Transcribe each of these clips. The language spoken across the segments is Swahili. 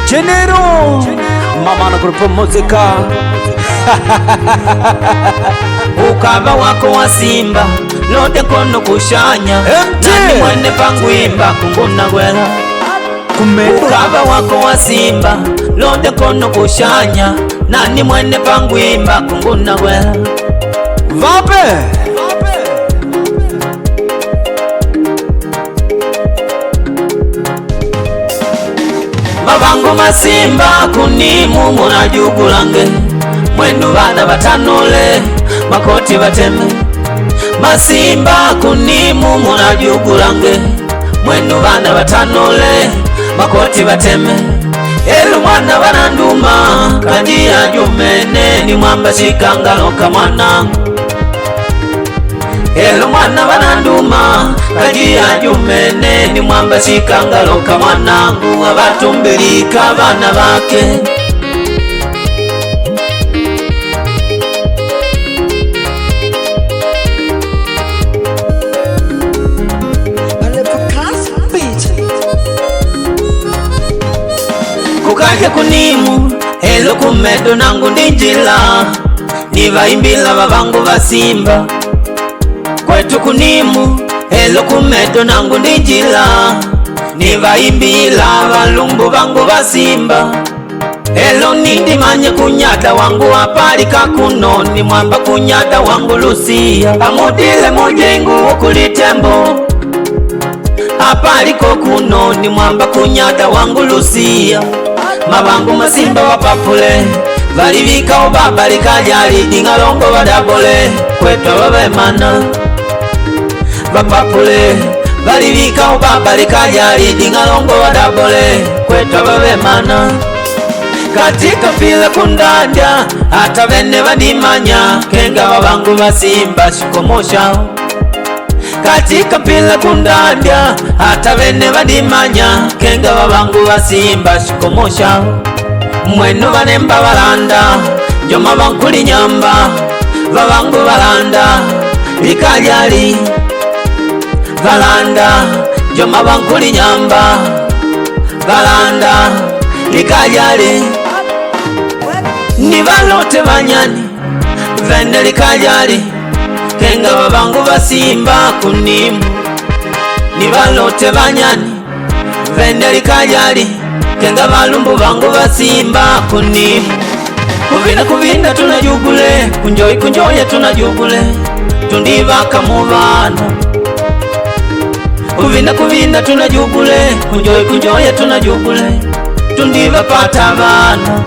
Genero mama na grupo muzika ukaba wako wa Simba lote kono kushanya nani mwene pangwimba kunguna gwela ukaba wako wa Simba lote kono kushanya nani mwene pangwimba kunguna gwela vape Mabango masimba kunimu munajugulange mwenu bana batanole makoti bateme masimba kunimu munajugulange mwenu bana batanole makoti bateme elu mwana bananduma kandi ya jumene ni mwamba shikangalo kamwanangu elu mwana bananduma kandi ya jumene ni mwamba shikangalo kamwanangu abatumbirika bana bake kukake kunimu elo kumedo nangu ndinjila nivaimbila babangu basimba kwetu kunimu elo kumedo nangu ndinjila nivaimbila balumbu bangu basimba elo nindimanye kunyada wangu wapalika kuno ni mwamba kunyada wangu Lusia amudile mujengu ukulitembo apaliko kuno ni mwamba kunyada wangu Lusia mabangu masimba wapapule balivika ubaba likajali dingalongo badabole kwetu babemana bapapule balivika ubaba likajali dingalongo badabole kwetu babemana katika pila kundanda hata bene badimanya kenga babangu basimba shikomosha katika pila kundanda hata bene badimanya kenga babangu basimba shikomosha mwenu banemba balanda joma bankuli nyamba babangu balanda likajali balanda joma bankuli nyamba balanda likajali ni balote banyani vende likajali kenga babangu basimba kunimu ni balote banyani vende likajali kenga balumbu bangu basimba kunimu kuvinda tunajugule kunjoye tunajugule tundibaka mubana kuvinda tunajugule kunjoye tunajugule tundibapata bana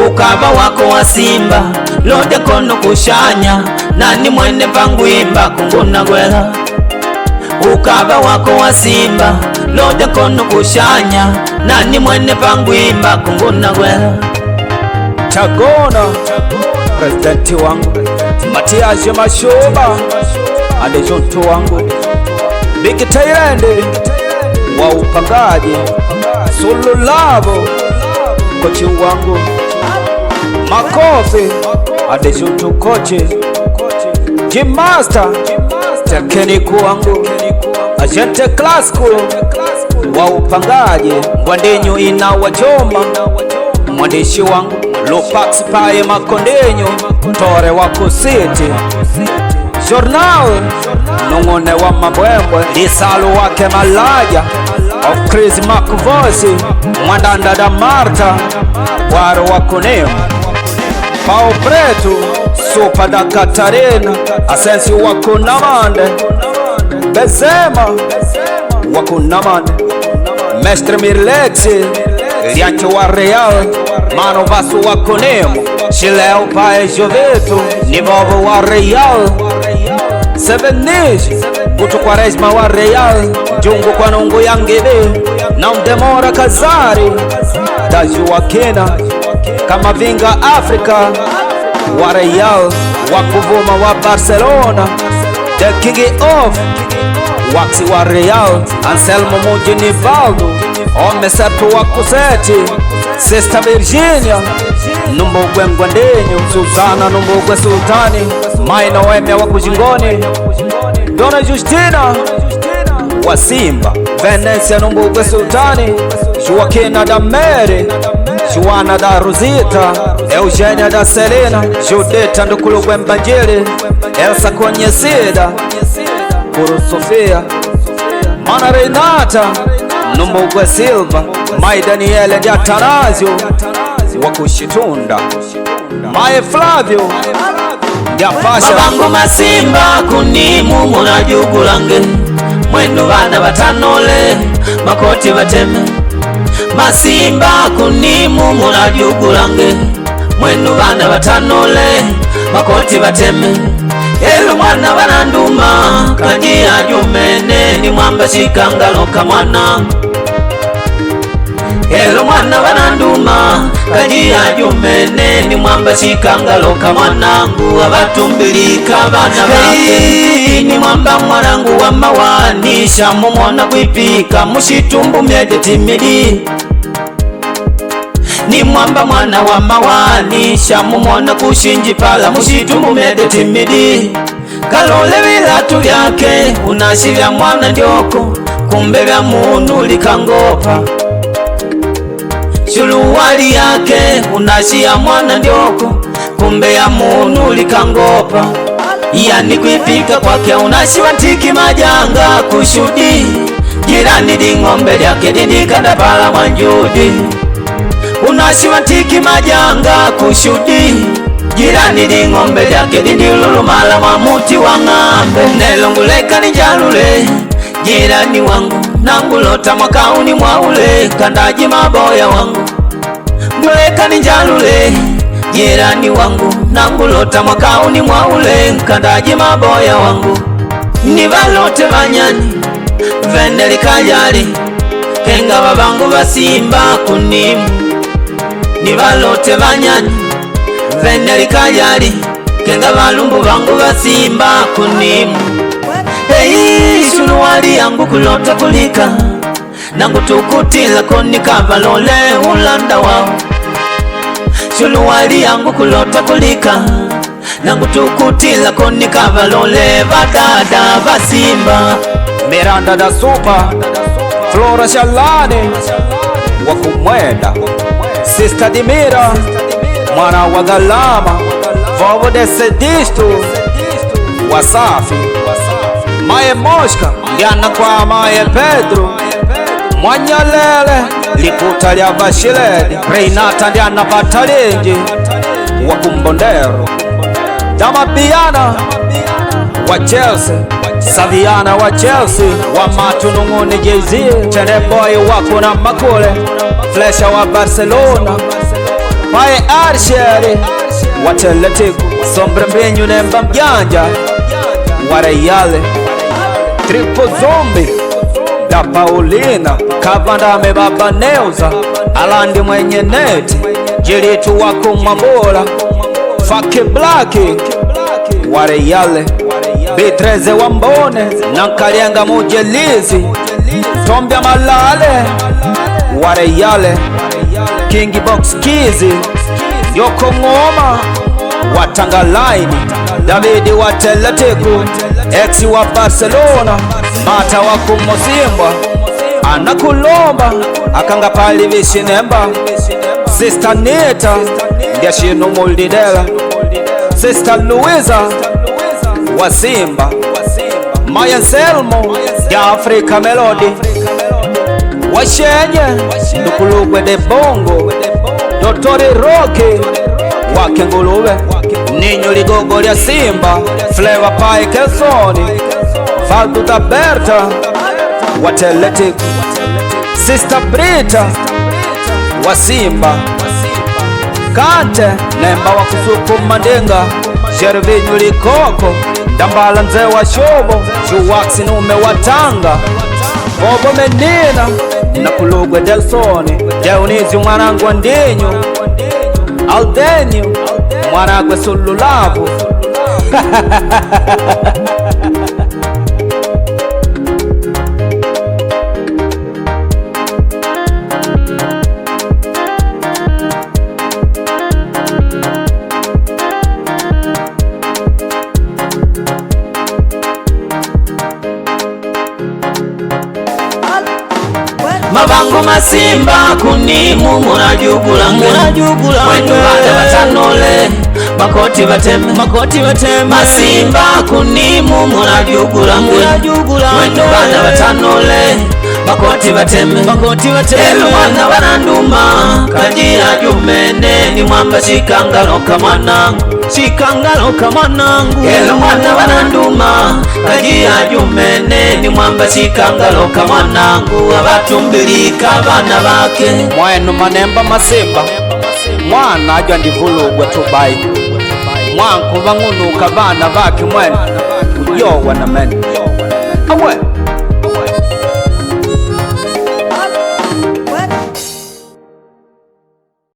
ukaba wako wa Simba lode kono kushanya nani mwene pangwimba kunguna gwela ukaba wako wa Simba lode kono kushanya nani mwene pangwimba kunguna gwela Tagona presidenti wangu Matiaje Mashoba adejonto wangu Big Tairende wa upangaji Sulu Lavo kochi wangu Makofi adejonto kochi Jim Master tekeniku wangu Agente Classico wa upangaji Ngwandenyo ina wajoma mwandishi wangu Lopax paye makondenyo tore wako city Journal nungone wa mabwembwe Lisalo wake malaja of Chris Makuvosi Mwandanda da Marta waro wako neo Pao Preto Sopa da Katarina Asensi wako namande Bezema wako namande Mestre Mirlexi Liancho wa Real Mano Vaso wako nemo Chileo pae Joveto Nibobo wa Real Seven Nish Guto Quaresma wa Real Jungo kwa nungu yangede Na mdemora Kazari Taju wa Kena Kama Vinga Africa wa Real Wakuvuma wa Barcelona The King of Waxi wa Real Anselmo Mujinivaldo Ome Septo wa Kuseti Sister Virginia Numbogwe Ngwandenyo Susana Numbogwe Sultani Maina Weme wa Kujingoni Dona Justina wa Simba, Venesia Numbugwe Sultani, Joaquina da Mary, Joana da Rosita, Eugenia da Selena, Judita Ndukulugwe Mbanjili, Elsa Konyesida, Kuru Sofia, Mana Renata Numbugwe Silva, Mai Daniele ndi Atanasio Wakushitunda, Mae Flavio Yapasha Mabango Masimba kunimu muna jugulange, mwendo bana batanole makoti bateme. Masimba kunimu muna jugulange, mwendo bana batanole makoti bateme. Elo mwana bananduma kajia jumene, ni mwamba shikangalo kamwana. Elo mwana bananduma kajia jumene, ni mwamba shikangalo kamwanangu. Abatumbilika bana bake, ni mwamba mwanangu wa mawani, shamu mwana kwipika mushitumbu myeje timidi. Ni mwamba mwana wa mawani, shamu mwana kushinjipala mushitumbu myeje timidi. Kalole vilatu vyake unashivya mwana ndioko, kumbe vya munu likangopa. Shuluwali yake unashia mwana ndioko, kumbe ya munu likangopa. Yani kwipika kwake unashiwa tiki majanga kushudi. Jirani di ng'ombe lyake dindikanda pala mwanjudi. Unashiwa tiki majanga kushudi. Jirani di ng'ombe lyake dindilulumala mwamuti wa ng'ambe. Nelonguleka nijalule jirani wangu, nangulota mwakauni mwaule kandaji maboya wangu. Muleka nijalule jirani wangu, nangulota mwakauni mwaule kandaji maboya wangu. Nibalote banyani vendeli kajali, kenga babangu basimba kunimu. Nibalote banyani vendeli kajali, kenga balumbu bangu basimba kunimu. Hey, shuluwali yangu kulota kulika, nangu tukutila koni kavalole ulanda wao. Shuluwali yangu kulota kulika, nangu tukutila koni kavalole badada basimba. Miranda da Super, Flora Shalane Wakumwenda, Sister Dimira mwana wa Galama, Vovo de Sedisto Wasafi, Mae Moshka Ndiana kwa Mae Pedro Mwanyalele Likuta lya Bashiledi, Reinata Ndiana Patalenji Wakumbondero, Damabiana wa Chelsea, Saviana wa Chelsea, wa Matununguni Jay-Z, Cheneboy wako na Makule, Flesha wa Barcelona, Pae Arsheri wa Teletiku, Sombre Mbenyu Nemba Mjanja Wareyale, Triple Zombie da Paulina, Kavandame Baba Neuza, Alandi mwenye neti, Jilitu wako Mambola, Fake Blacki Wareyale, Bitreze Wambone, Nankalienga Mujelizi, Tombia Malale Wareyale, Kingi Box Kizi, Yoko Ngoma Watangalaini, Davidi wa Teletiku, Exi wa Barcelona, Mata wa Kumosimbwa, Anakulomba Akanga pali Vishinemba, Sister Nita Yashino Muldidela, Sister Louisa wa Simba, Maya Selmo ya Africa Melody, Washenye Ndukulugwe de Bongo, Dotori Rocky wa Kenguluwe, Ninyo Ligogo lya Simba, Flavor Pai Kelsoni, Faldu da Berta wa Teletiku, Sister Brita wa Simba, Kante Nemba wa Kusuku Mandinga, Shervinyu Likoko, Dambala Nze wa Shobo, Juwaksi Nume wa Tanga, Bobo Menina na Kulugwe Delsoni, Deunizi mwanangu wa Ndinyu, Aldenyu mwanagwe Sululavu. masimba kunimu munajugulanga mwendo bana batanole makoti bateme masimba kunimu munajugulanga mwendo bana batanole makoti bateme elo mwana bananduma kajira jumene ni mwamba shikangalo kamanangu elo mwana bananduma kajira jumene ni mwamba shikangalo kamanangu abatumbilika bana bake mwenu manemba masimba mwana ajwa ndivulugwa tubai mwanku bangunuka bana bake mwenu uyowa na mene awe